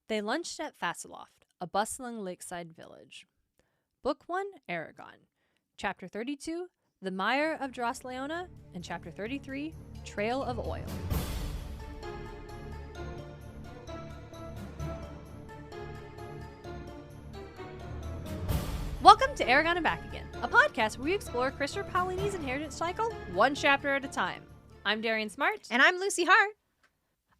They lunched at Fassiloft, a bustling lakeside village. Book 1, Eragon. Chapter 32, The Mire of Dras-Leona, and Chapter 33, Trail of Oil. Welcome to Eragon and Back Again, a podcast where we explore Christopher Paolini's inheritance cycle one chapter at a time. I'm Darien Smartt. And I'm Lucy Hart.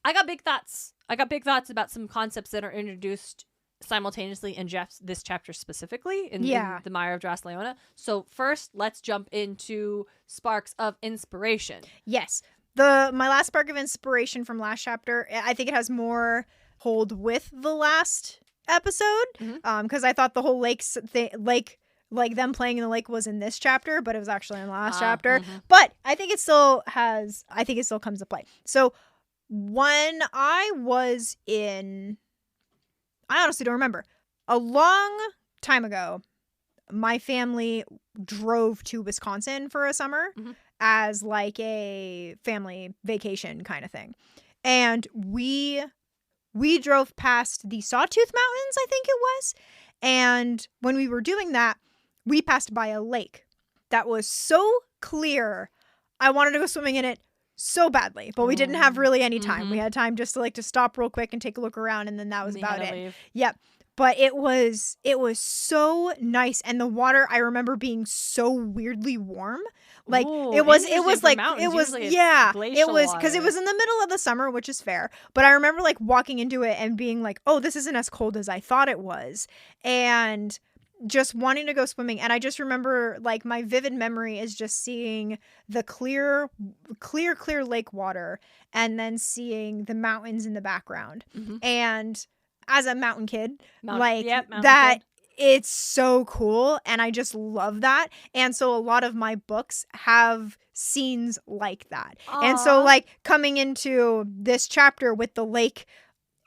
I got big thoughts. About some concepts that are introduced simultaneously in this chapter specifically in the Mire of Dras-Leona. So first, let's jump into sparks of inspiration. Yes. My last spark of inspiration from last chapter, I think it has more hold with the last episode. Because I thought the whole like them playing in the lake was in this chapter, but it was actually in the last chapter. But I think it still comes to play. So when I was I honestly don't remember. A long time ago, my family drove to Wisconsin for a summer as like a family vacation kind of thing. And we drove past the Sawtooth Mountains, I think it was. And when we were doing that, we passed by a lake that was so clear. I wanted to go swimming in it so badly, but we didn't have really any time. We had time just to stop real quick and take a look around, and then that was about it. Leave. Yep. But it was so nice, and the water I remember being so weirdly warm. Like Ooh, it was glacial because it was in the middle of the summer, which is fair. But I remember walking into it and being like, "Oh, this isn't as cold as I thought it was," and just wanting to go swimming. And I just remember my vivid memory is just seeing the clear lake water and then seeing the in the background. And as a mountain kid, it's so cool. And I just love that. And so a lot of my books have scenes like that. Aww. And so coming into this chapter with the lake,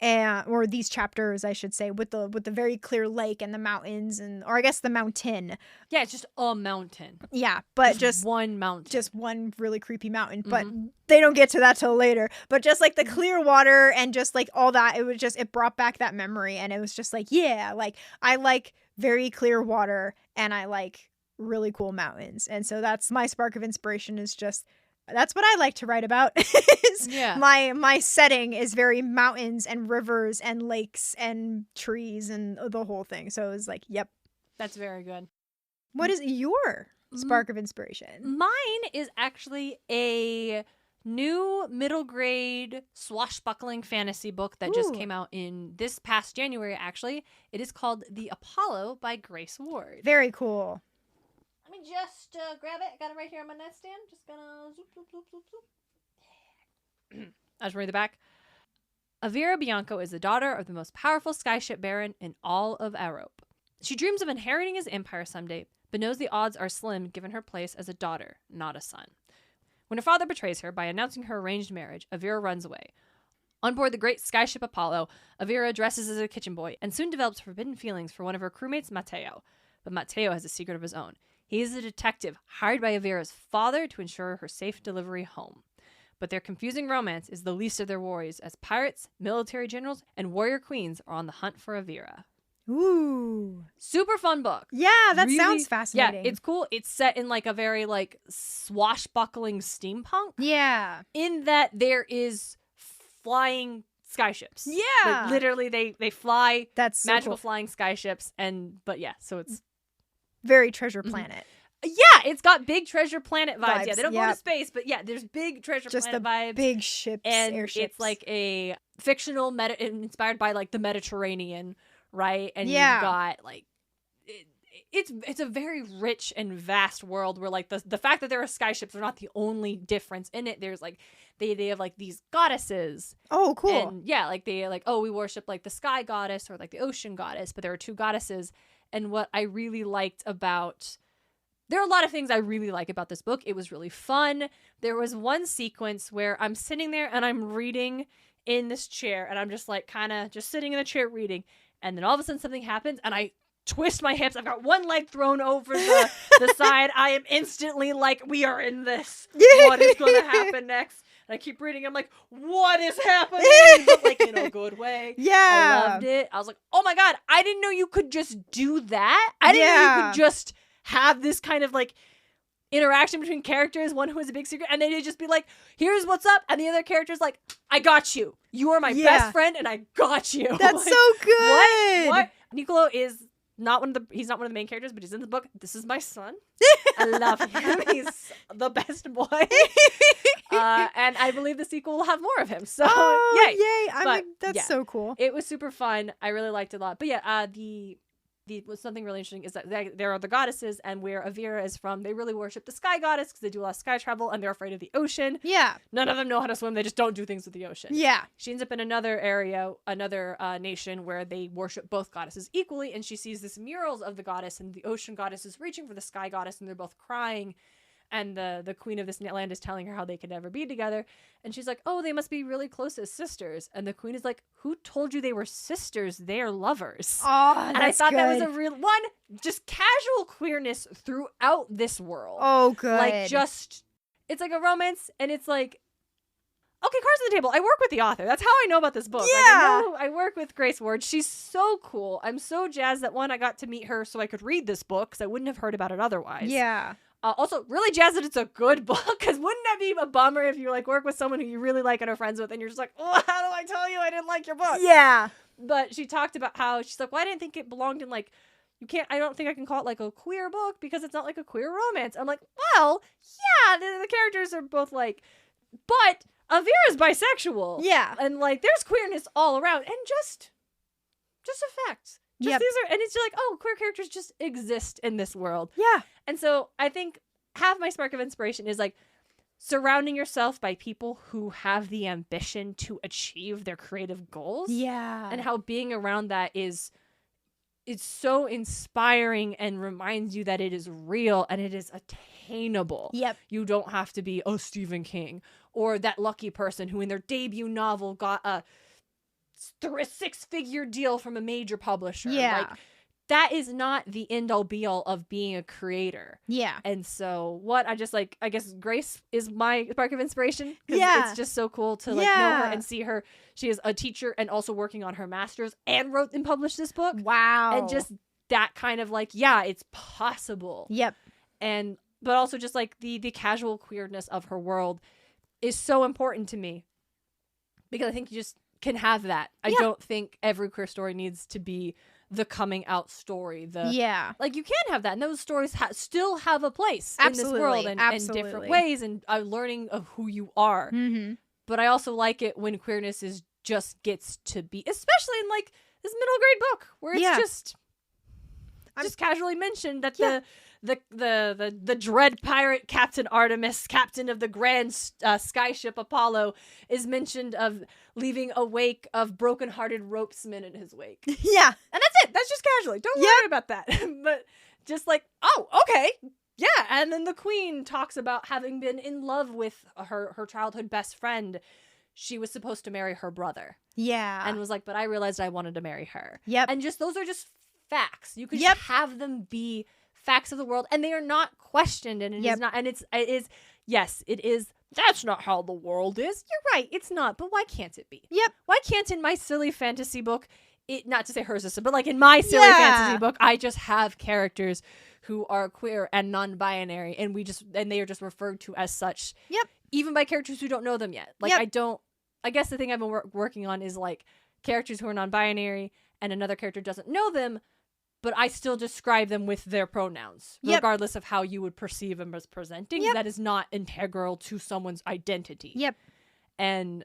or these chapters, I should say, with the very clear lake and the mountains, or I guess the mountain. Yeah, it's just a mountain. Yeah, but just one mountain. Just one really creepy mountain. But they don't get to that till later. But just the clear water and just all that, it brought back that memory. And it was just I like very clear water and I like really cool mountains. And so that's my spark of inspiration, is just that's what I like to write about. My setting is very mountains and rivers and lakes and trees and the whole thing. So it was yep. That's very good. What is your spark of inspiration? Mine is actually a new middle grade swashbuckling fantasy book that just came out in this past January, actually. It is called The Apollo by Grace Ward. Very cool. Let me just grab it. I got it right here on my nightstand. Just gonna zoop, zoop, zoop, zoop, zoop. I just read the back. Avira Bianco is the daughter of the most powerful skyship baron in all of Arope. She dreams of inheriting his empire someday, but knows the odds are slim given her place as a daughter, not a son. When her father betrays her by announcing her arranged marriage, Avira runs away. On board the great skyship Apollo, Avira dresses as a kitchen boy and soon develops forbidden feelings for one of her crewmates, Matteo. But Matteo has a secret of his own. He is a detective hired by Avira's father to ensure her safe delivery home. But their confusing romance is the least of their worries, as pirates, military generals, and warrior queens are on the hunt for Avira. Ooh. Super fun book. Yeah, that really sounds fascinating. Yeah, it's cool. It's set in a very swashbuckling steampunk. Yeah. In that there is flying skyships. Yeah. Literally they fly. That's so magical cool. Flying skyships, so it's very Treasure Planet. Yeah, it's got big Treasure Planet vibes. Yeah, they don't go to space, but there's big Treasure Planet vibes. Big ships, and airships. It's a fictional inspired by the Mediterranean, right? And you've got it's a very rich and vast world where the fact that there are skyships are not the only difference in it. There's the idea of these goddesses. Oh, cool. And they we worship the sky goddess or the ocean goddess, but there are two goddesses. And what I really liked about... There are a lot of things I really like about this book. It was really fun. There was one sequence where I'm sitting there and I'm reading in this chair. And I'm just kind of just sitting in the chair reading. And then all of a sudden something happens and I twist my hips. I've got one leg thrown over the side. I am instantly we are in this. What is going to happen next? And I keep reading. I'm like, what is happening? But like in a good way. Yeah. I loved it. I was like, oh my God, I didn't know you could just do that. I didn't know you could just have this kind of like interaction between characters, one who has a big secret, and then they'd just be like, here's what's up, and the other character's like, I got you. You are my best friend, and I got you. That's like, so good. What? Niccolo is not he's not one of the main characters, but he's in the book. This is my son. I love him. He's the best boy. And I believe the sequel will have more of him. So yay. That's so cool. It was super fun. I really liked it a lot. But yeah, something really interesting is that there are the goddesses, and where Avira is from, they really worship the sky goddess because they do a lot of sky travel and they're afraid of the ocean. Yeah. None of them know how to swim. They just don't do things with the ocean. Yeah. She ends up in another area, another nation where they worship both goddesses equally, and she sees this murals of the goddess, and the ocean goddess is reaching for the sky goddess, and they're both crying. And the queen of this land is telling her how they could never be together. And she's like, oh, they must be really close as sisters. And the queen is like, who told you they were sisters? They are lovers. Oh, and I thought that was a real one, just casual queerness throughout this world. Oh, good. Like just, it's like a romance, and it's like, okay, cards on the table. I work with the author. That's how I know about this book. Yeah. Like, I work with Grace Ward. She's so cool. I'm so jazzed that one, I got to meet her so I could read this book because I wouldn't have heard about it otherwise. Yeah. Also, really jazzed that it's a good book, because wouldn't that be a bummer if you like work with someone who you really like and are friends with, and you're just like, oh, how do I tell you I didn't like your book? Yeah. But she talked about how she's like, well, I didn't think it belonged in like, I don't think I can call it like a queer book because it's not like a queer romance. I'm like, well, yeah, the characters are both like, but Avira's bisexual. Yeah. And like, there's queerness all around, and just a fact. These are, and it's just like, oh, queer characters just exist in this world. Yeah. And so I think half my spark of inspiration is like surrounding yourself by people who have the ambition to achieve their creative goals. Yeah. And how being around that it's so inspiring and reminds you that it is real and it is attainable. Yep. You don't have to be Stephen King or that lucky person who in their debut novel got a 6-figure deal from a major publisher. Yeah. Like, that is not the end all be all of being a creator. Yeah. And so I guess Grace is my spark of inspiration. Yeah. It's just so cool to like know her and see her. She is a teacher and also working on her master's and wrote and published this book. Wow. And just that kind of like, yeah, it's possible. Yep. But also just like the casual queerness of her world is so important to me, because I think you just can have that. I don't think every queer story needs to be the coming out story. Like you can have that, and those stories still have a place in this world and in different ways, and learning of who you are. Mm-hmm. But I also like it when queerness just gets to be, especially in like this middle grade book where it's just casually mentioned that the dread pirate Captain Artemis, captain of the grand skyship Apollo, is mentioned of leaving a wake of broken-hearted ropesmen in his wake. Yeah. And that's it. That's just casually. Don't worry about that. But just like, oh, okay. Yeah. And then the queen talks about having been in love with her childhood best friend. She was supposed to marry her brother. Yeah. And was like, but I realized I wanted to marry her. Yep. And just those are just facts. You could just have them be facts of the world, and they are not questioned, and it is not, and it is yes, it is, that's not how the world is. You're right, it's not, but why can't it be? Yep. Why can't in my silly fantasy book, not to say hers is, but like in my silly fantasy book, I just have characters who are queer and non-binary, and they are just referred to as such. Yep. Even by characters who don't know them yet. Like I guess the thing I've been working on is like characters who are non-binary and another character doesn't know them, but I still describe them with their pronouns, regardless of how you would perceive them as presenting. That is not integral to someone's identity. Yep. And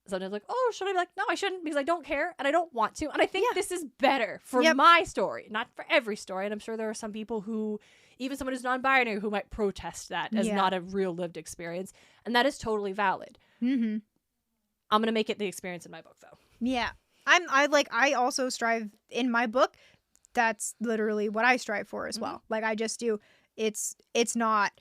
sometimes like, oh, should I be like, no, I shouldn't, because I don't care and I don't want to. And I think this is better for my story, not for every story. And I'm sure there are some people who, even someone who's non-binary, who might protest that as not a real lived experience. And that is totally valid. Mm-hmm. I'm going to make it the experience in my book, though. Yeah. I also strive in my book. That's literally what I strive for as well. Like I just do. It's not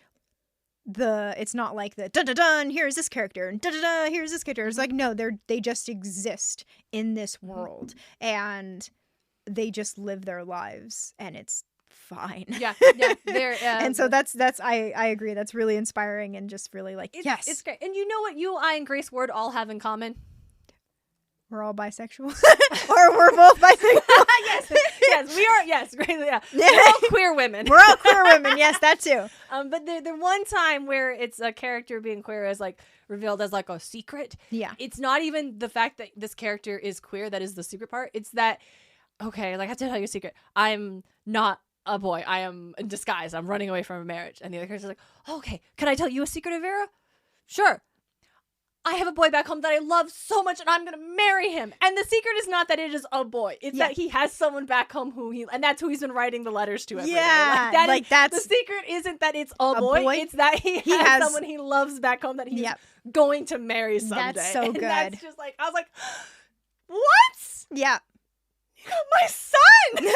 like the dun dun dun, here's this character, and dun dun dun, here's this character. It's like, no, they just exist in this world and they just live their lives, and it's fine. Yeah. They're, And so that's I agree. That's really inspiring and just really like, yes. It's great. And you know what you, I, and Grace Ward all have in common? We're all bisexual. Or we're both bisexual. Yes, we are. Yes, great. Yeah. We're all queer women. We're all queer women. Yes, that too. But the one time where it's a character being queer is like revealed as like a secret. Yeah. It's not even the fact that this character is queer that is the secret part. It's that, okay, like I have to tell you a secret. I'm not a boy. I am in disguise. I'm running away from a marriage. And the other character's like, okay, can I tell you a secret, Vera? Sure. I have a boy back home that I love so much and I'm going to marry him. And the secret is not that it is a boy. It's that he has someone back home and that's who he's been writing the letters to every day. That's the secret isn't that it's a boy. It's that he has someone he loves back home that he's going to marry someday. That's so good. And that's just like, I was like, what? Yeah. You got my son.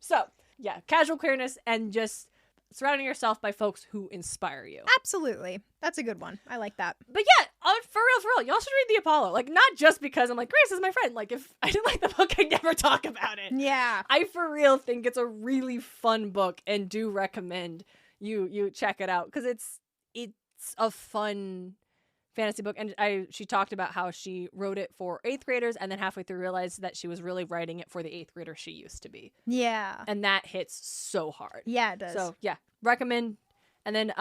So, yeah, casual queerness and just surrounding yourself by folks who inspire you. Absolutely. That's a good one. I like that. But yeah, for real, y'all should read The Apollo. Like, not just because I'm like, Grace is my friend. Like, if I didn't like the book, I'd never talk about it. Yeah. I, for real, think it's a really fun book and do recommend you check it out because it's a fun fantasy book. And she talked about how she wrote it for 8th graders and then halfway through realized that she was really writing it for the 8th grader she used to be. Yeah. And that hits so hard. Yeah, it does. So, yeah, recommend. And then,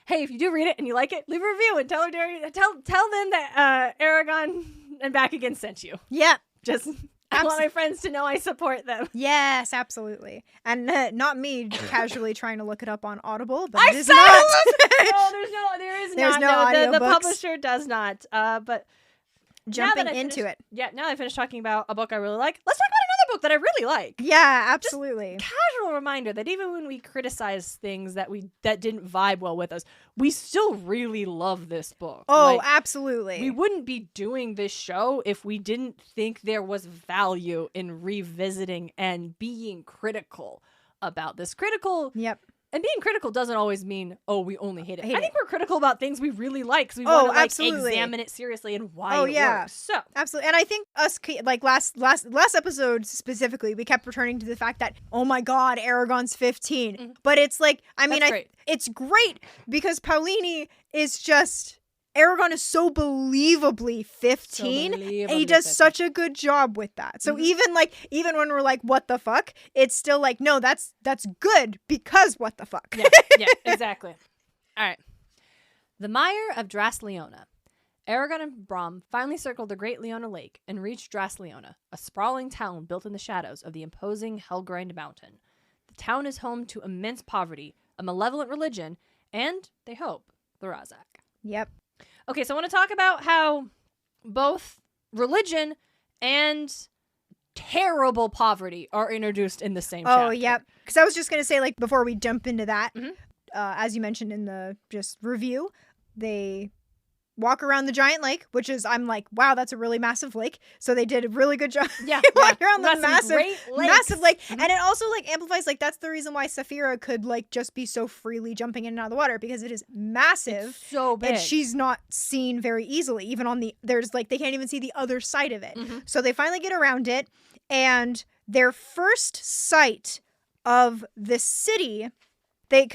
hey, if you do read it and you like it, leave a review and tell them that Eragon and Back Again sent you. Yeah. Just, I want my friends to know I support them. Yes, absolutely. And not me casually trying to look it up on Audible, but I it is said not. No, there is There's not. no the audiobooks. publisher does not. But Jumping into it. Yeah, now that I finished talking about a book I really like, let's talk about another book that I really like. Yeah, absolutely. Just casual reminder that even when we criticize things that didn't vibe well with us, we still really love this book. Oh, absolutely. We wouldn't be doing this show if we didn't think there was value in revisiting and being critical about this. Yep. And being critical doesn't always mean, oh, we only hate it. I think we're critical about things we really like because we want to examine it seriously and why it works. So absolutely. And I think us, like last episode specifically, we kept returning to the fact that, oh my God, Eragon's 15. Mm-hmm. But it's like, it's great because Paulini is just... Eragon is so believably 15 and he does such a good job with that. So even when we're like, what the fuck, it's still like, no, that's good because what the fuck. Yeah, exactly. All right. The Mire of Dras-Leona. Eragon and Brom finally circled the Great Leona Lake and reached Dras-Leona, a sprawling town built in the shadows of the imposing Helgrind Mountain. The town is home to immense poverty, a malevolent religion, and, they hope, the Razak. Yep. Okay, so I want to talk about how both religion and terrible poverty are introduced in the same chapter. Oh, yep. Because I was just going to say, like, before we jump into that, as you mentioned in the just review, they walk around the giant lake, which is, I'm like, wow, that's a really massive lake. So they did a really good job. Yeah. Walk around the massive lake. Mm-hmm. And it also, like, amplifies, like, that's the reason why Saphira could, like, just be so freely jumping in and out of the water, because it is massive. It's so big. And she's not seen very easily. Even on there's, like, they can't even see the other side of it. Mm-hmm. So they finally get around it. And their first sight of the city, they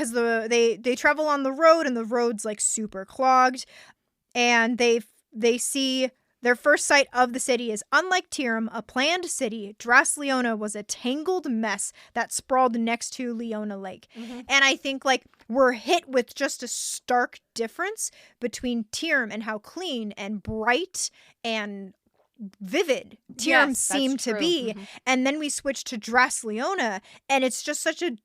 travel on the road, and the road's, like, super clogged. And they see their first sight of the city is, unlike Tiram, a planned city, Dras-Leona was a tangled mess that sprawled next to Leona Lake. Mm-hmm. And I think, like, we're hit with just a stark difference between Tiram and how clean and bright and vivid Tiram seemed to be. Mm-hmm. And then we switch to Dras-Leona, and it's just such a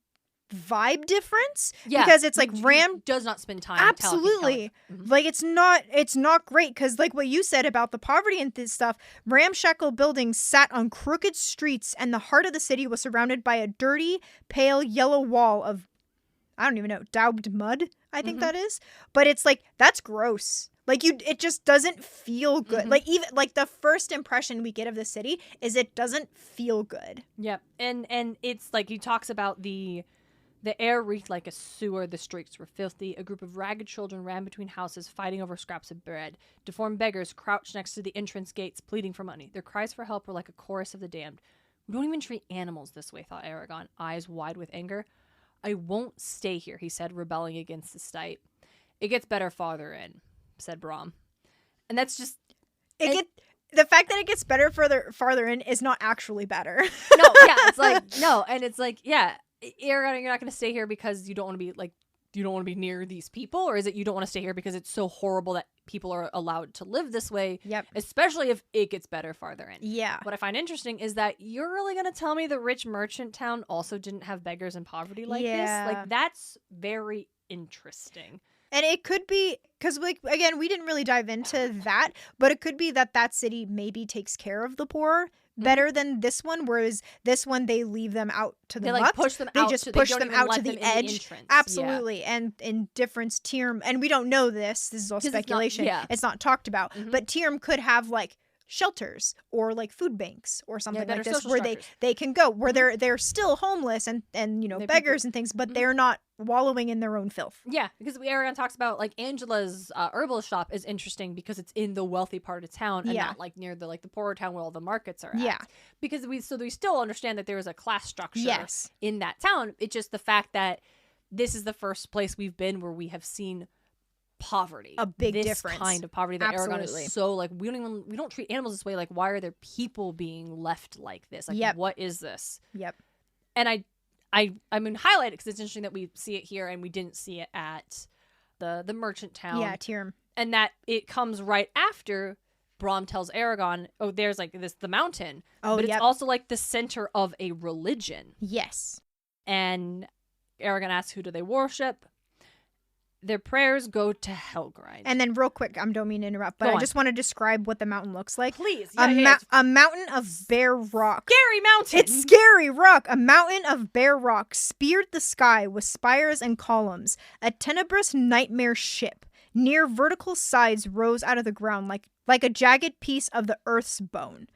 vibe difference, because it's like Ram does not spend time absolutely like it's not great, because like what you said about the poverty and this stuff, ramshackle buildings sat on crooked streets, and the heart of the city was surrounded by a dirty pale yellow wall of, I don't even know, daubed mud, I think that is. But it's like, that's gross. Like, it just doesn't feel good. Mm-hmm. Like, even like the first impression we get of the city is it doesn't feel good. Yep. And it's like, he talks about the air reeked like a sewer. The streets were filthy. A group of ragged children ran between houses, fighting over scraps of bread. Deformed beggars crouched next to the entrance gates, pleading for money. Their cries for help were like a chorus of the damned. We don't even treat animals this way, thought Eragon, eyes wide with anger. I won't stay here, he said, rebelling against the sight. It gets better farther in, said Brahm. And that's just... The fact that it gets better farther in is not actually better. No, yeah, it's like, no. And it's like, yeah, Eragon, you're not going to stay here because you don't want to be, like, you don't want to be near these people? Or is it you don't want to stay here because it's so horrible that people are allowed to live this way? Yep. Especially if it gets better farther in. Yeah. What I find interesting is that you're really going to tell me the rich merchant town also didn't have beggars and poverty like this? Like, that's very interesting. And it could be, because, like, again, we didn't really dive into that, but it could be that that city maybe takes care of the poor better than this one, whereas this one, they leave them out to the muck. Push them out. They just push them out to the edge. Absolutely. Yeah. And in difference, Tyrim, and we don't know this is all speculation. It's not talked about, but Tyrim could have, like, shelters or like food banks or something like this where they can go where they're still homeless and you know, beggars and things, but they're not wallowing in their own filth. Yeah, because Eragon talks about, like, Angela's herbal shop is interesting because it's in the wealthy part of town and not like near the the poorer town where all the markets are at. Yeah, because we still understand that there is a class structure in that town. It's just the fact that this is the first place we've been where we have seen poverty, a big this difference, kind of poverty that Eragon is so like we don't treat animals this way. Like, why are there people being left like this? Like, what is this? And I mean, highlight it because it's interesting that we see it here and we didn't see it at the merchant town. Yeah, Tyrim, and that it comes right after Brahm tells Eragon, "Oh, there's like the mountain, but it's also like the center of a religion." Yes, and Eragon asks, "Who do they worship?" Their prayers go to Helgrind. And then real quick, I don't mean to interrupt, but I just want to describe what the mountain looks like. Please. A mountain of bare rock. Scary mountain. It's scary rock. A mountain of bare rock speared the sky with spires and columns. A tenebrous nightmare ship. Near vertical sides rose out of the ground like a jagged piece of the earth's bone.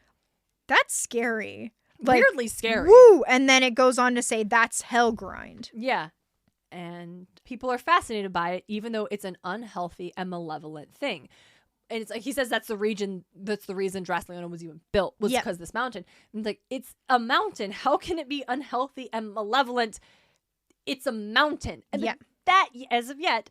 That's scary. Weirdly scary. Woo! And then it goes on to say that's Helgrind. Yeah. And people are fascinated by it, even though it's an unhealthy and malevolent thing. And it's like he says that's the reason Dras-Leona was even built, was because of this mountain. And it's like, it's a mountain. How can it be unhealthy and malevolent? It's a mountain. And that, as of yet,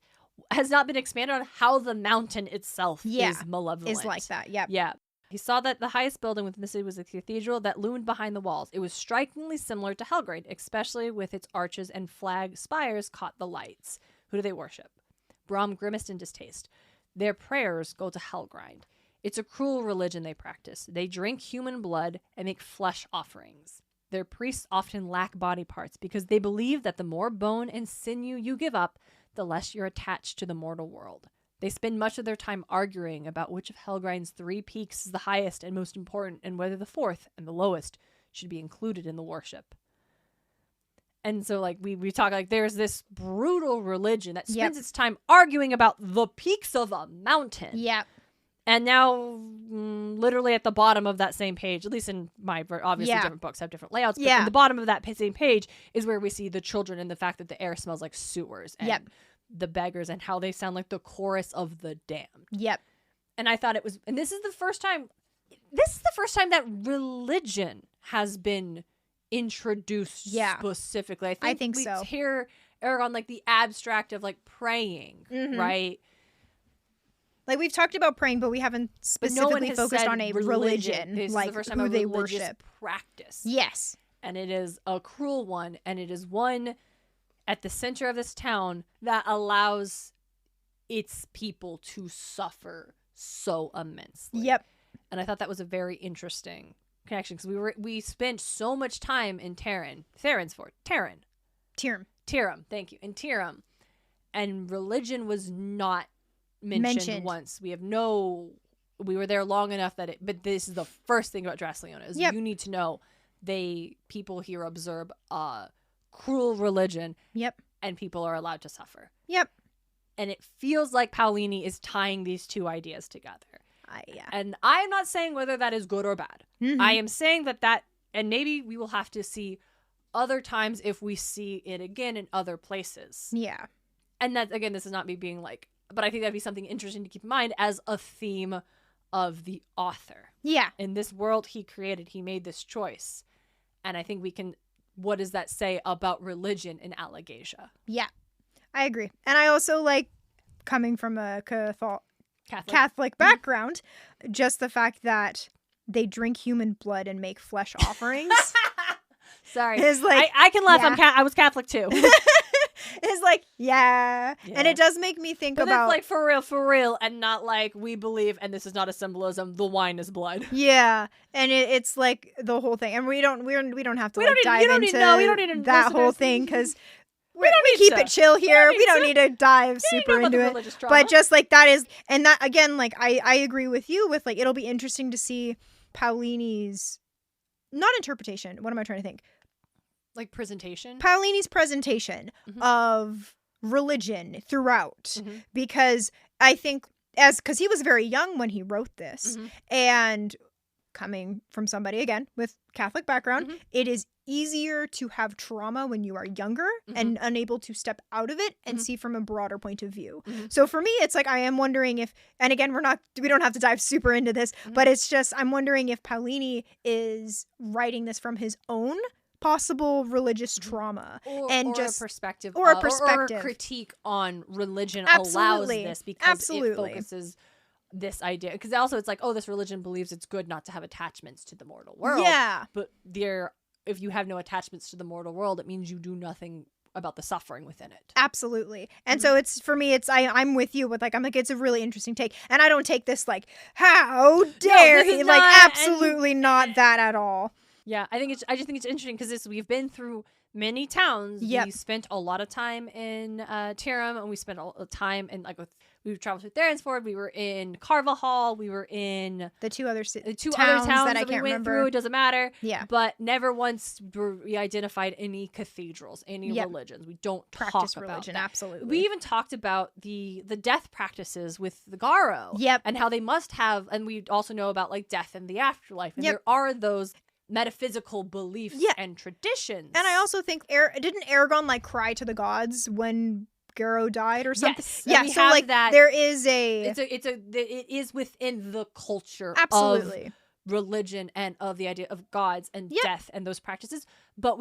has not been expanded on how the mountain itself is malevolent. Is like that, Yeah. He saw that the highest building within the city was a cathedral that loomed behind the walls. It was strikingly similar to Helgrind, especially with its arches and flag spires caught the lights. Who do they worship? Brahm grimaced in distaste. Their prayers go to Helgrind. It's a cruel religion they practice. They drink human blood and make flesh offerings. Their priests often lack body parts because they believe that the more bone and sinew you give up, the less you're attached to the mortal world. They spend much of their time arguing about which of Helgrind's 3 peaks is the highest and most important, and whether the 4th and the lowest should be included in the worship. And so, like, we talk, like, there's this brutal religion that spends its time arguing about the peaks of a mountain. Yep. And now, literally at the bottom of that same page, at least in my, obviously different books have different layouts, but in the bottom of that same page is where we see the children and the fact that the air smells like sewers. And the beggars and how they sound like the chorus of the damned. Yep. And I thought it was, and this is the first time that religion has been introduced specifically. I think so. We hear Eragon, like, the abstract of, like, praying, right? Like, we've talked about praying, but we haven't specifically focused on a religion. This like, is the first time who they religious worship. Practice. Yes. And it is a cruel one, and it is one at the center of this town that allows its people to suffer so immensely. Yep. And I thought that was a very interesting connection because we spent so much time in Tyrim, thank you, in Tyrim, and religion was not mentioned once. We were there long enough but this is the first thing about Dras-Leona is you need to know people here observe cruel religion. Yep. And people are allowed to suffer. Yep. And it feels like Paolini is tying these two ideas together. Yeah. And I'm not saying whether that is good or bad. I am saying that, and maybe we will have to see other times if we see it again in other places. Yeah. And that, again, this is not me being like, but I think that'd be something interesting to keep in mind as a theme of the author. Yeah. In this world he created, he made this choice. And I think what does that say about religion in Allegasia? Yeah, I agree. And I also like, coming from a Catholic background, just the fact that they drink human blood and make flesh offerings. Sorry. Is like, I can laugh. yeah. I was Catholic too. It's like, yeah. And it does make me think but about, it's like for real, and not like we believe, and this is not a symbolism, the wine is blood. Yeah. And it's like the whole thing. And we don't have to dive into we don't need to that whole thing, because we keep it chill here. We don't need to dive super into it. But just like that is, and that again, like I agree with you with like, it'll be interesting to see Paulini's, not interpretation. What am I trying to think? Like presentation? Paulini's presentation of religion throughout. Because I think because he was very young when he wrote this, and coming from somebody, again, with Catholic background, it is easier to have trauma when you are younger and unable to step out of it and see from a broader point of view. So for me, it's like, I am wondering if, and again, we don't have to dive super into this, but it's just, I'm wondering if Paulini is writing this from his own possible religious trauma or a perspective or a critique on religion allows this, because it focuses this idea, because also it's like, oh, this religion believes it's good not to have attachments to the mortal world, but if you have no attachments to the mortal world, it means you do nothing about the suffering within it. Absolutely. And so it's, for me, it's, I'm with you with like, I'm like, it's a really interesting take. And I don't take this like, how dare he? Like, absolutely not that at all. Yeah, I just think it's interesting, because we've been through many towns. We spent a lot of time in Tiram, and we spent a time in we traveled through Therinsford. We were in Carvajal. We were in the two other towns that I can't remember. Through. It doesn't matter. Yeah, but never once we identified any cathedrals, any religions. We don't practice talk religion. About that. Absolutely. We even talked about the death practices with the Garo. Yep, and how they must have, and we also know about like death and the afterlife. And there are those metaphysical beliefs and traditions. And I also think didn't Eragon like cry to the gods when Garo died or something? Yes, so like that, there is it is within the culture of religion and of the idea of gods and death and those practices. But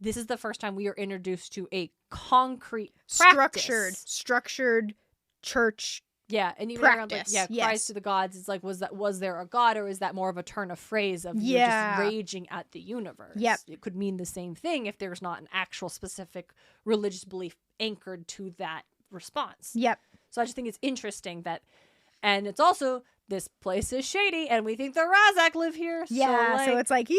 this is the first time we are introduced to a concrete structured church. Yeah, and even practice. Around, cries to the gods. It's like, was there a god, or is that more of a turn of phrase of you're just raging at the universe? Yep. It could mean the same thing if there's not an actual specific religious belief anchored to that response. Yep. So I just think it's interesting that, and it's also, this place is shady, and we think the Razak live here. Yeah, so it's like,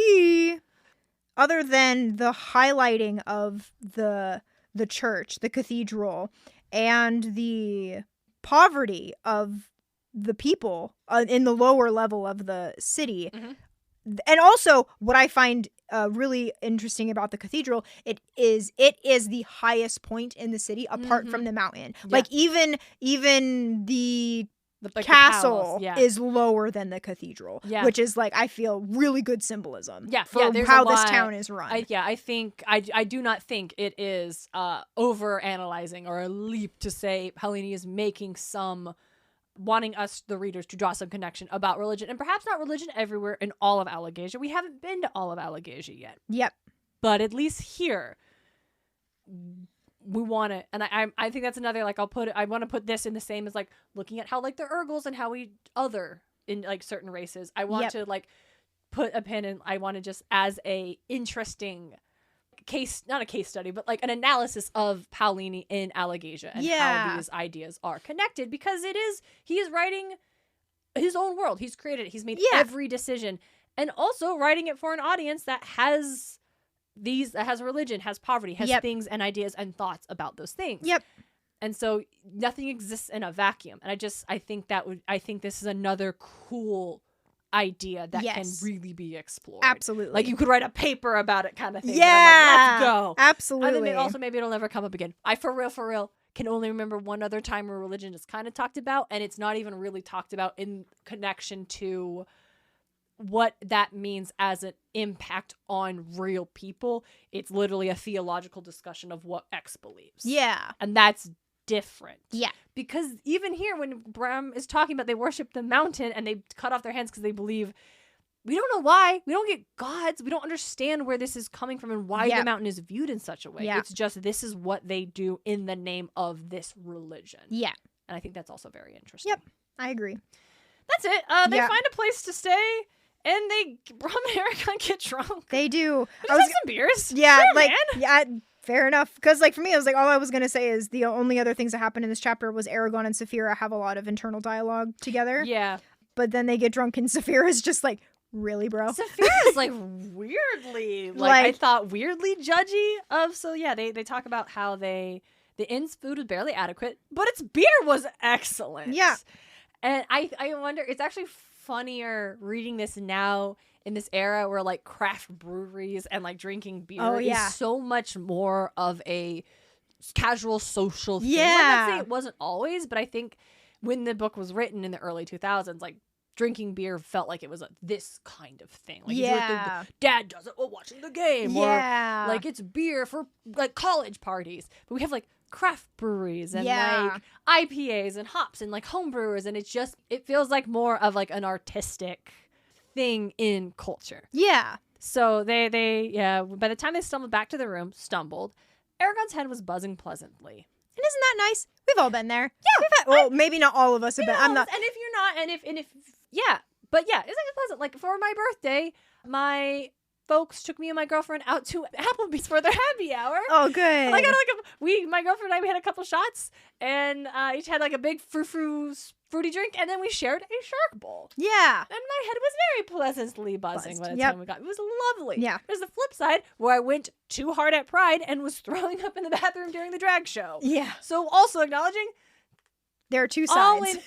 other than the highlighting of the church, the cathedral, and the poverty of the people in the lower level of the city. And also what I find really interesting about the cathedral, it is the highest point in the city apart from the mountain. Like even the castle is lower than the cathedral, which is like, I feel really good symbolism for how this town is run. I do not think it is over analyzing or a leap to say Paulini is making wanting us, the readers, to draw some connection about religion, and perhaps not religion everywhere in all of Allegasia. We haven't been to all of Allegasia yet. Yep. But at least here, we want to, and I think that's another, like, I want to put this in the same as like looking at how like the Urgles and how in like certain races. I want to like put a pin in, I want to just as a interesting case, not a case study, but like an analysis of Paulini in Allegasia and how these ideas are connected, because he is writing his own world. He's created it. He's made every decision, and also writing it for an audience that has religion, has poverty, has things and ideas and thoughts about those things. Yep. And so nothing exists in a vacuum. And I think this is another cool idea that can really be explored. Absolutely. Like, you could write a paper about it, kind of thing. Yeah. Like, let's go. Absolutely. And then also maybe it'll never come up again. I for real can only remember one other time where religion is kind of talked about, and it's not even really talked about in connection to what that means as an impact on real people. It's literally a theological discussion of what X believes. Yeah. And that's different. Yeah. Because even here, when Bram is talking about they worship the mountain and they cut off their hands because they believe we don't know why. We don't get gods. We don't understand where this is coming from and why the mountain is viewed in such a way. Yeah. It's just this is what they do in the name of this religion. Yeah. And I think that's also very interesting. Yep. I agree. That's it. They find a place to stay and they Brom and Eragon get drunk. They do. I was some beers. Yeah, sure, like man. yeah, fair enough. Because like for me, I was like, all I was gonna say is the only other things that happen in this chapter was Eragon and Saphira have a lot of internal dialogue together. Yeah. But then they get drunk and Saphira's just like, really, bro? Saphira's like weirdly, like I thought weirdly judgy of. So yeah, they talk about how the inn's food was barely adequate, but its beer was excellent. Yeah. And I wonder, it's actually funnier reading this now in this era where like craft breweries and like drinking beer is so much more of a casual social thing. Yeah. Like, I'd say it wasn't always, but I think when the book was written in the early 2000s, like drinking beer felt like it was this kind of thing. Like dad does it while watching the game. Yeah. Or like it's beer for like college parties. But we have like craft breweries and like IPAs and hops and like home brewers, and it feels like more of like an artistic thing in culture. Yeah. So they by the time they stumbled back to the room, Eragon's head was buzzing pleasantly. And isn't that nice? We've all been there. Yeah. Well, maybe not all of us have been. I'm not. And if you're not, and if but yeah, isn't it pleasant? Like for my birthday, my folks took me and my girlfriend out to Applebee's for their happy hour. Oh, good. And I got my girlfriend and I, we had a couple shots, and each had like a big fruity drink, and then we shared a shark bowl. Yeah. And my head was very pleasantly buzzing by the time we got. It was lovely. Yeah. There's the flip side where I went too hard at Pride and was throwing up in the bathroom during the drag show. Yeah. So also acknowledging there are two sides.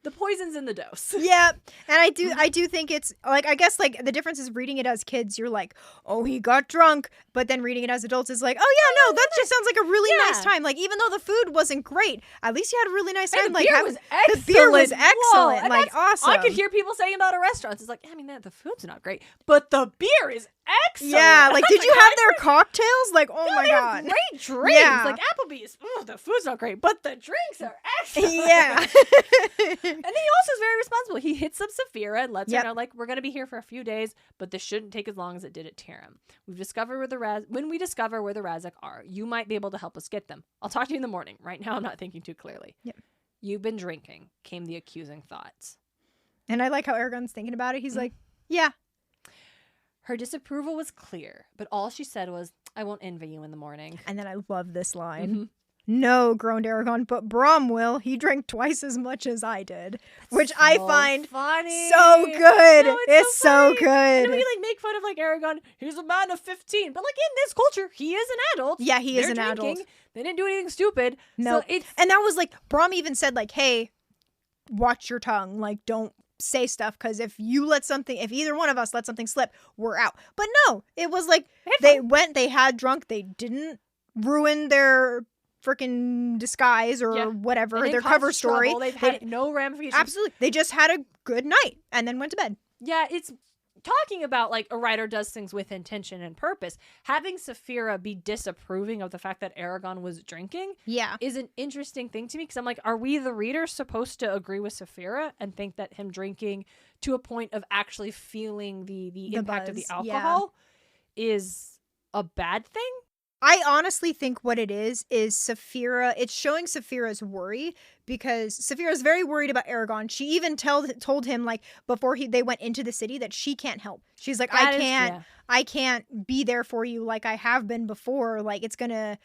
The poison's in the dose. Yeah. And I do think it's like, I guess like the difference is reading it as kids, you're like, oh, he got drunk. But then reading it as adults is like, oh yeah, no, that just sounds like a really nice time. Like even though the food wasn't great, at least you had a really nice time. The beer was excellent. The beer was excellent. Like awesome. I could hear people saying about our restaurants. It's like, I mean, the food's not great, but the beer is excellent. Yeah. Like, did you have their cocktails? Like, oh my God. Great drinks. Yeah. Like Applebee's. The food's not great, but the drinks are excellent. Yeah. And then he also is very responsible. He hits up Saphira and lets her know, like, we're going to be here for a few days, but this shouldn't take as long as it did at Tarim. When we discover where the Razak are, you might be able to help us get them. I'll talk to you in the morning. Right now, I'm not thinking too clearly. Yep. You've been drinking, came the accusing thoughts. And I like how Eragon's thinking about it. He's like, yeah. Her disapproval was clear, but all she said was, I won't envy you in the morning. And then I love this line. Mm-hmm. No, groaned Eragon, but Brom will. He drank twice as much as I did. Which so I find funny. So good. No, it's so good. And we like make fun of like Eragon. He's a man of 15. But like in this culture, he is an adult. Yeah, he is an drinking. adult. They didn't do anything stupid. No. So and that was like, Brom even said like, hey, watch your tongue. Like, don't say stuff, because if either one of us let something slip, we're out. But no, it was like they had drunk, they didn't ruin their freaking disguise or whatever, their cover story. They've had no ramifications. Absolutely. They just had a good night and then went to bed. Yeah, it's talking about like a writer does things with intention and purpose. Having Saphira be disapproving of the fact that Eragon was drinking is an interesting thing to me, because I'm like, are we the readers supposed to agree with Saphira and think that him drinking to a point of actually feeling the impact of the alcohol is a bad thing? I honestly think what it is Saphira. It's showing Saphira's worry, because Saphira's very worried about Eragon. She even told him like before they went into the city that she can't help. She's like, I can't be there for you like I have been before. Like it's gonna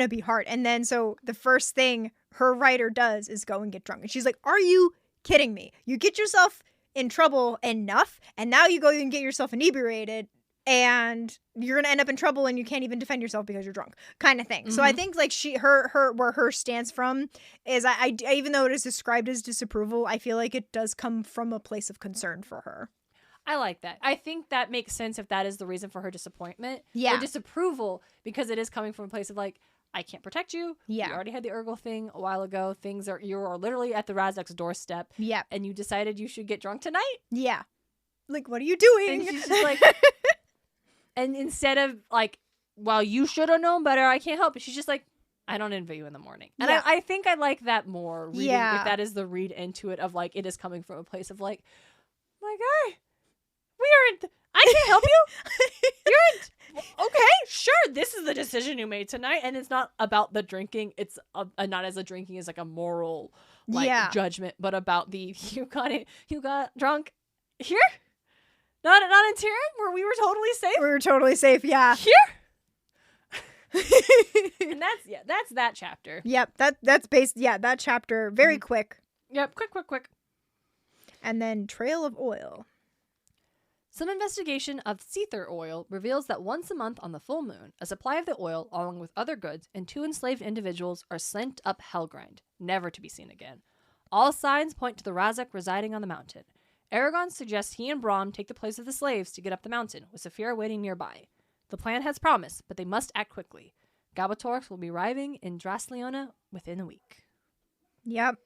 be hard. And then so the first thing her writer does is go and get drunk. And she's like, are you kidding me? You get yourself in trouble enough, and now you go and get yourself inebriated, and you're gonna end up in trouble and you can't even defend yourself because you're drunk, kind of thing. Mm-hmm. So I think like where her stance from is, I even though it is described as disapproval, I feel like it does come from a place of concern for her. I like that. I think that makes sense if that is the reason for her disappointment or disapproval, because it is coming from a place of like, I can't protect you. Yeah. You already had the Urgle thing a while ago. You are literally at the Razak's doorstep. Yeah. And you decided you should get drunk tonight? Yeah. Like, what are you doing? And she's just like, and instead of like, well, you should have known better, I can't help it, she's just like, I don't envy you in the morning. And I think I like that more. Reading, if that is the read into it of like, it is coming from a place of like, like, hey, we aren't. I can't help you. You're okay. Sure, this is the decision you made tonight, and it's not about the drinking. It's not as a drinking as like a moral judgment, but about the you got drunk here. Not in Tyrion, where we were totally safe. We were totally safe. Yeah. Here. And that's that chapter. Yep. That's based. Yeah, that chapter. Very quick. Yep. Quick. And then Trail of Oil. Some investigation of Seether oil reveals that once a month on the full moon, a supply of the oil, along with other goods, and 2 enslaved individuals are sent up Hellgrind, never to be seen again. All signs point to the Razak residing on the mountain. Eragon suggests he and Brom take the place of the slaves to get up the mountain, with Saphira waiting nearby. The plan has promise, but they must act quickly. Galbatorix will be arriving in Dras-Leona within a week. Yep.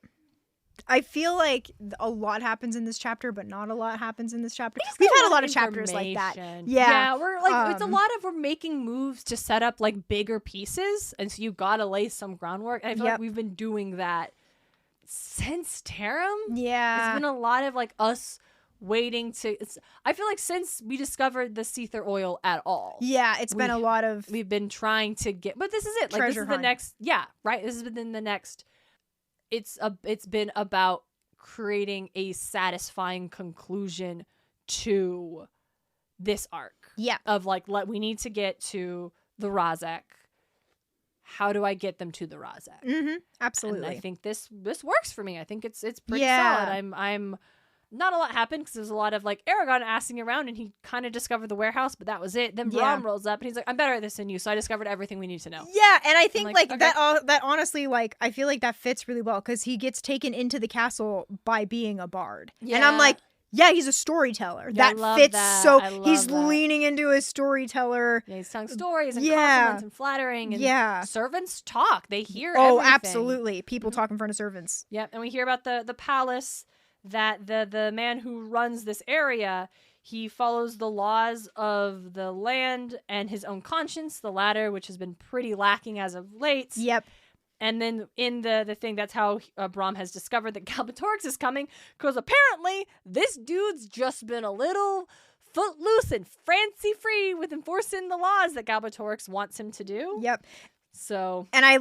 I feel like a lot happens in this chapter, but not a lot happens in this chapter. We've had a lot of chapters like that. Yeah, we're like it's a lot of we're making moves to set up like bigger pieces, and so you gotta lay some groundwork. And I feel like we've been doing that since Tarim. Yeah, it's been a lot of like us waiting to. I feel like since we discovered the Seether oil at all. Yeah, it's been a lot of. We've been trying to get, but this is it. Like this is the next. Yeah, right. This is within the next. It's been about creating a satisfying conclusion to this arc. Yeah. Of like, we need to get to the Razak. How do I get them to the Razak? Mm-hmm. Absolutely. And I think this works for me. I think it's pretty solid. I'm not a lot happened because there's a lot of like Eragon asking around, and he kind of discovered the warehouse, but that was it. Then Brom rolls up and he's like, I'm better at this than you, so I discovered everything we need to know. Yeah, and I think like okay. that honestly, like I feel like that fits really well because he gets taken into the castle by being a bard. Yeah. And I'm like, yeah, he's a storyteller. Yeah, that fits so he's leaning into a storyteller. Yeah, he's telling stories and compliments and flattering, and servants talk. They hear everything. Absolutely. People talk in front of servants. Yep, and we hear about the palace. That the man who runs this area, he follows the laws of the land and his own conscience, the latter, which has been pretty lacking as of late. Yep. And then in the thing, that's how Brom has discovered that Galbatorix is coming, because apparently this dude's just been a little footloose and fancy-free with enforcing the laws that Galbatorix wants him to do. Yep. So, and I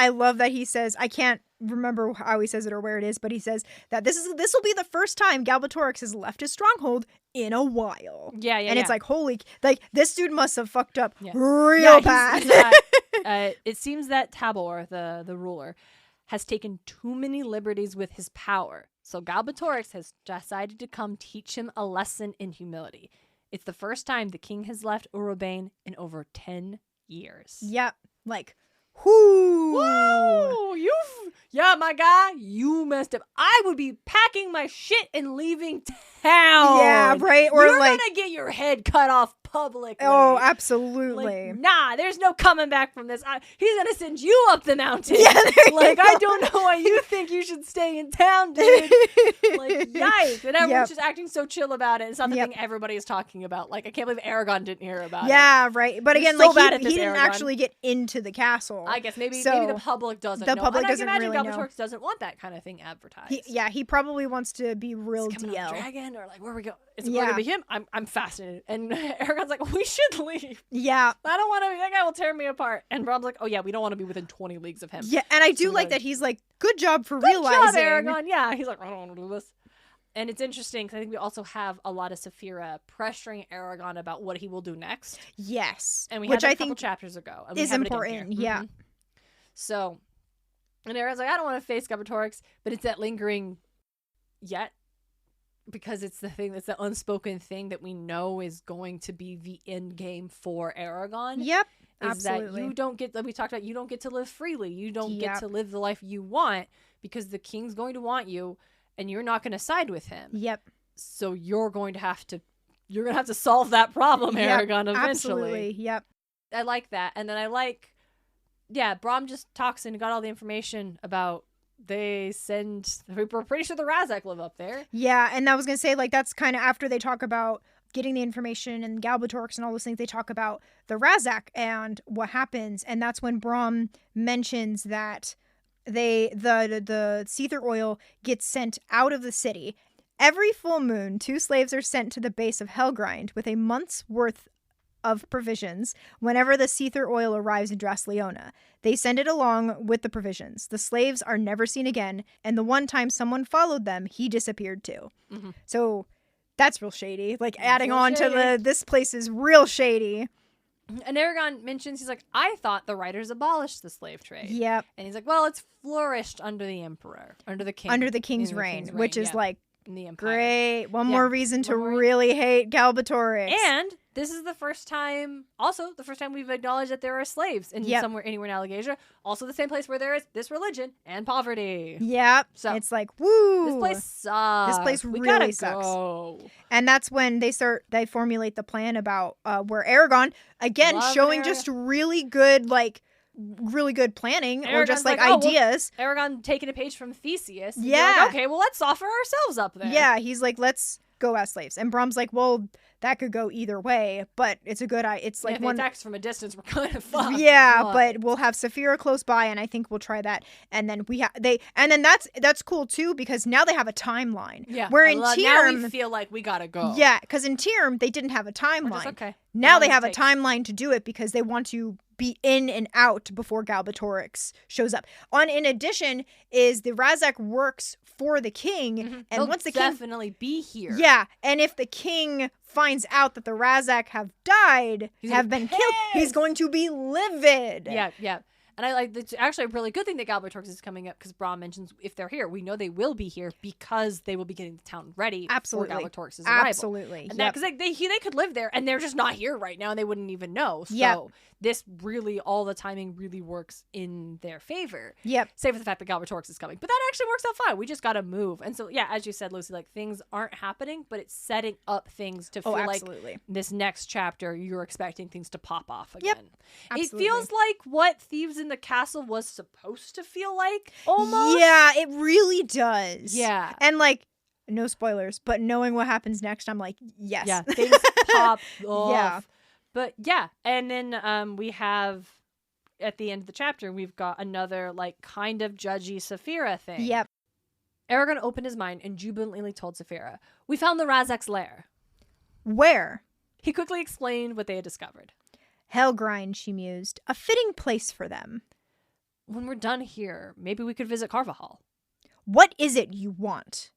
love that he says, I can't remember how he says it or where it is, but he says that this will be the first time Galbatorix has left his stronghold in a while. Yeah. And it's like, holy, like this dude must have fucked up real bad. It seems that Tabor, the ruler, has taken too many liberties with his power. So Galbatorix has decided to come teach him a lesson in humility. It's the first time the king has left Urobane in over 10 years. Yep. Like, whoo, my guy, you messed up. I would be packing my shit and leaving town. Yeah, right. Or you're like, gonna get your head cut off publicly. Oh, absolutely. Like, nah, there's no coming back from this. He's gonna send you up the mountain. Yeah, I don't know why you think you should stay in town, dude. Like, yikes. And everyone's just acting so chill about it. It's not the thing everybody is talking about. Like, I can't believe Eragon didn't hear about it. Yeah, right. But again, so like, he didn't actually get into the castle. I guess maybe the public doesn't know. The public doesn't really know. Galbatorix doesn't want that kind of thing advertised. He probably wants to be real DL. Dragon, or like, where we go? Is it going to be him? I'm fascinated. And Eragon's like, we should leave. Yeah. I don't want to be, that guy will tear me apart. And Brom's like, oh yeah, we don't want to be within 20 leagues of him. Yeah, and I do like that he's like, good job for realizing. Good job, Eragon. Yeah, he's like, I don't want to do this. And it's interesting because I think we also have a lot of Saphira pressuring Eragon about what he will do next. Yes. And we had that a couple chapters ago. And is important, yeah. Mm-hmm. So, and Eragon's like, I don't want to face Galbatorix, but it's that lingering yet. Because it's the thing, it's the unspoken thing that we know is going to be the end game for Eragon. Yep, is absolutely. That you don't get, like we talked about, you don't get to live freely. You don't get to live the life you want because the king's going to want you and you're not going to side with him. Yep. So you're going to have to solve that problem, Eragon, eventually. Absolutely, yep. I like that. And then I like, Brom just talks and got all the information about we're pretty sure the Razak live up there. Yeah, and I was gonna say, like, that's kind of after they talk about getting the information and Galbatorix and all those things, they talk about the Razak and what happens, and that's when Brom mentions that the Seether oil gets sent out of the city, Every full moon, 2 slaves are sent to the base of Helgrind with a month's worth of provisions whenever the Seether oil arrives in Dras-Leona. They send it along with the provisions. The slaves are never seen again, and the one time someone followed them, he disappeared too. Mm-hmm. So that's real shady. Like, adding real on shady. to this place is real shady. And Eragon mentions, he's like, I thought the writers abolished the slave trade. Yep. And he's like, well, it's flourished under the emperor, under the king. Under the king's reign, which is like, in the empire. great. One more reason to really hate Galbatorix. And this is the first time we've acknowledged that there are slaves in somewhere, anywhere in Allegasia. Also the same place where there is this religion and poverty. Yep. So it's like, woo. this place sucks. This place we really gotta sucks. Go. And that's when they formulate the plan about where Eragon, again, showing just really good, planning or just ideas. Eragon taking a page from Theseus. Yeah. Like, okay, well, let's offer ourselves up there. Yeah, he's like, let's go as slaves. And Brom's like, well, that could go either way, but it's a good it's like if one attacks from a distance, we're kind of fucked. Yeah, but we'll have Saphira close by, and I think we'll try that. And then that's cool too, because now they have a timeline. Yeah. Where in now Tyrm, we feel like we gotta go. Yeah, because in Tyrm they didn't have a timeline. Okay. Now they have a timeline to do it because they want to be in and out before Galbatorix shows up. In addition, is the Razak works for the king, and once the king definitely be here. Yeah, and if the king finds out that the Razak have died, have been killed, he's going to be livid. Yeah, yeah. And I like, it's actually a really good thing that Galbatorix is coming up, because Brom mentions if they're here, we know they will be here because they will be getting the town ready for Galbatorix's arrival. Absolutely. And because they could live there, and they're just not here right now, and they wouldn't even know. So this really, all the timing really works in their favor. Yep. Save for the fact that Galbatorix is coming. But that actually works out fine. We just got to move. And so, yeah, as you said, Lucy, like, things aren't happening, but it's setting up things to feel like this next chapter, you're expecting things to pop off again. Yep. Absolutely. It feels like what Thieves in the Castle was supposed to feel like, almost. Yeah, it really does. Yeah. And, like, no spoilers, but knowing what happens next, I'm like, yes. Yeah, things pop off. Yeah. But, yeah. And then we have, at the end of the chapter, we've got another, like, kind of judgy Saphira thing. Yep. Eragon opened his mind and jubilantly told Saphira, "We found the Razak's lair." Where? He quickly explained what they had discovered. Helgrind, she mused. A fitting place for them. When we're done here, maybe we could visit Carvajal. What is it you want?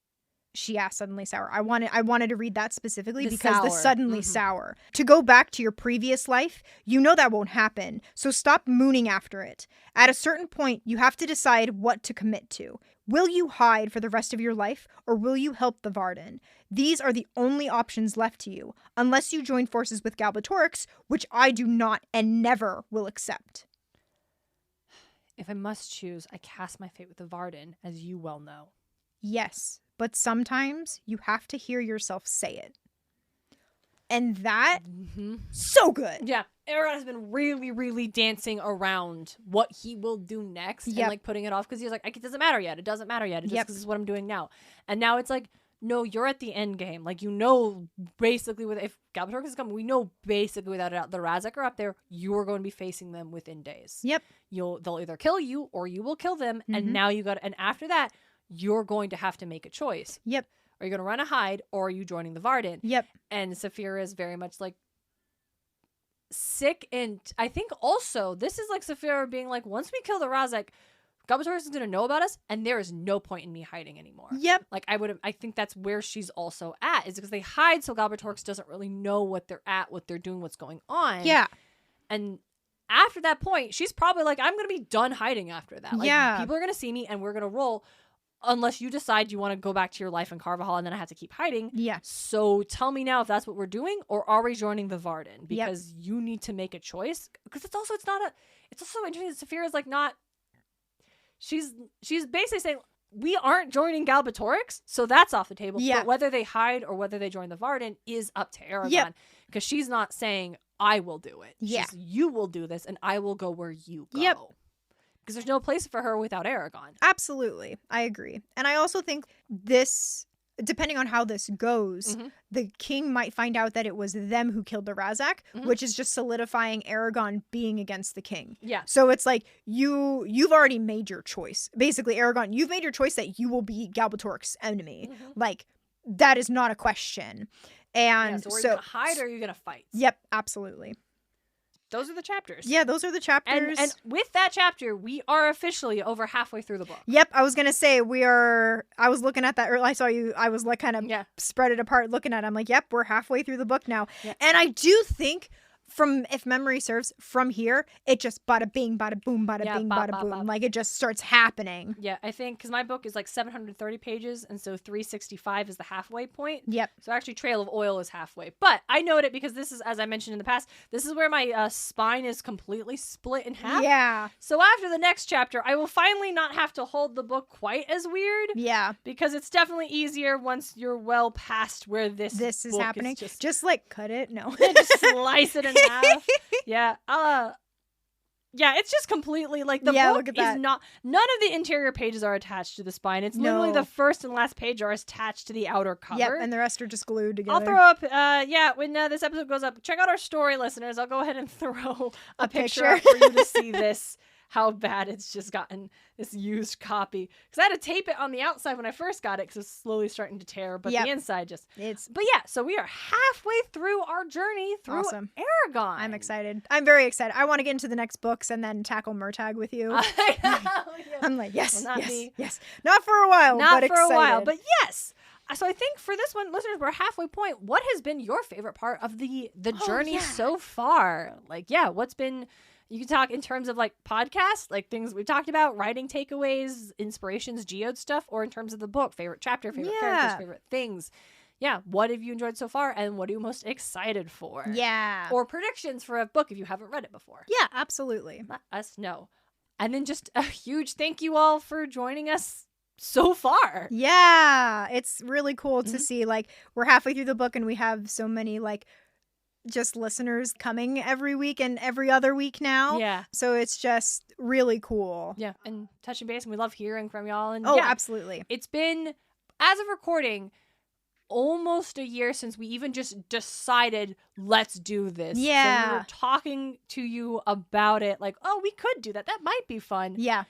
She asked, suddenly sour. I wanted to read that specifically because the suddenly sour. To go back to your previous life, you know that won't happen, so stop mooning after it. At a certain point, you have to decide what to commit to. Will you hide for the rest of your life, or will you help the Varden? These are the only options left to you, unless you join forces with Galbatorix, which I do not and never will accept. If I must choose, I cast my fate with the Varden, as you well know. Yes, but sometimes you have to hear yourself say it. And that, so good. Yeah, Eragon has been really, really dancing around what he will do next and, like, putting it off because he's like, it doesn't matter yet. It doesn't matter yet. It's just because this is what I'm doing now. And now it's like, no, you're at the end game. Like, you know, basically, if Galbatorix is coming, we know basically without a doubt the Razak are up there. You are going to be facing them within days. Yep. They'll either kill you or you will kill them. And now and after that, you're going to have to make a choice. Yep. Are you going to run and hide, or are you joining the Varden? Yep. And Saphira is very much like sick, and I think also this is like Saphira being like, once we kill the Razak, Galbatorix is going to know about us, and there is no point in me hiding anymore. Yep. Like I think that's where she's also at, is because they hide so Galbatorix doesn't really know what they're at, what they're doing, what's going on. Yeah. And after that point, she's probably like, I'm going to be done hiding after that. Like, people are going to see me, and we're going to roll. Unless you decide you want to go back to your life in Carvajal and then I have to keep hiding. Yeah. So tell me now if that's what we're doing, or are we joining the Varden? Because you need to make a choice. Because it's also interesting that Saphira is like not. She's basically saying we aren't joining Galbatorix, so that's off the table. Yeah. But whether they hide or whether they join the Varden is up to Eragon. Because she's not saying I will do it. Yeah. You will do this, and I will go where you go. Yep. Because there's no place for her without Eragon. Absolutely. I agree. And I also think this, depending on how this goes, the king might find out that it was them who killed the Razak, which is just solidifying Eragon being against the king. Yeah. So it's like, you've already made your choice. Basically, Eragon, you've made your choice that you will be Galbatorix's enemy. Like, that is not a question. And so are you going to hide or are you going to fight? Yep, absolutely. Those are the chapters. Yeah, those are the chapters. And with that chapter, we are officially over halfway through the book. Yep, I was going to say I was looking at that earlier. I saw you, I was like kind of spread it apart looking at it. I'm like, yep, we're halfway through the book now. Yep. And I do think if memory serves, from here, it just bada bing, bada boom, bada bing, bada boom. Like it just starts happening. Yeah, I think because my book is like 730 pages, and so 365 is the halfway point. Yep. So actually, Trail of Oil is halfway. But I note it because this is, as I mentioned in the past, this is where my spine is completely split in half. Yeah. So after the next chapter, I will finally not have to hold the book quite as weird. Yeah. Because it's definitely easier once you're well past where this is happening. Just like cut it. No. Just slice it in half. Yeah. Yeah, it's just completely like the book is not. None of the interior pages are attached to the spine. It's literally the first and last page are attached to the outer cover. Yep, and the rest are just glued together. I'll throw up. When this episode goes up, check out our story, listeners. I'll go ahead and throw a picture up for you to see this. How bad it's just gotten, this used copy. Because I had to tape it on the outside when I first got it because it's slowly starting to tear. But the inside just... But yeah, so we are halfway through our journey through Eragon. I'm excited. I'm very excited. I want to get into the next books and then tackle Murtagh with you. I'm like, yes, well, yes. Not for a while, but excited. But yes. So I think for this one, listeners, we're halfway point. What has been your favorite part of the journey so far? Like, what's been... You can talk in terms of like podcasts, like things we've talked about, writing takeaways, inspirations, geode stuff, or in terms of the book, favorite chapter, favorite characters, favorite things. Yeah. What have you enjoyed so far? And what are you most excited for? Yeah. Or predictions for a book if you haven't read it before. Yeah, absolutely. Let us know. And then just a huge thank you all for joining us so far. Yeah. It's really cool to see, like, we're halfway through the book and we have so many, like, just listeners coming every week and every other week now. Yeah. So it's just really cool. Yeah. And touching base, and we love hearing from y'all. And absolutely. It's been, as of recording, almost a year since we even just decided, let's do this. Yeah. So we were talking to you about it, like, oh, we could do that. That might be fun. Yeah.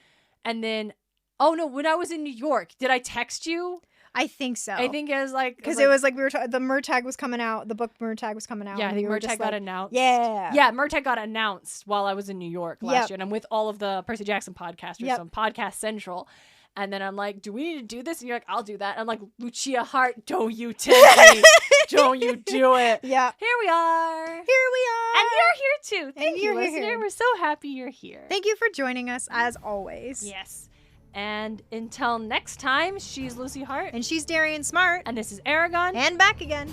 And then, oh no, when I was in New York, did I text you? I think so. I think it was like... Because it was like we were the Murtagh was coming out. The book Murtagh was coming out. Yeah, I think Murtagh got announced. Yeah. Yeah, Murtagh got announced while I was in New York last year. And I'm with all of the Percy Jackson podcasters on Podcast Central. And then I'm like, do we need to do this? And you're like, I'll do that. And I'm like, Lucia Hart, don't you tempt me. Don't you do it. Yeah. Here we are. And you're here too. Thank you, listener. Here. We're so happy you're here. Thank you for joining us, as always. Yes. And until next time, she's Lucy Hart. And she's Darien Smartt. And this is Eragon. And back again.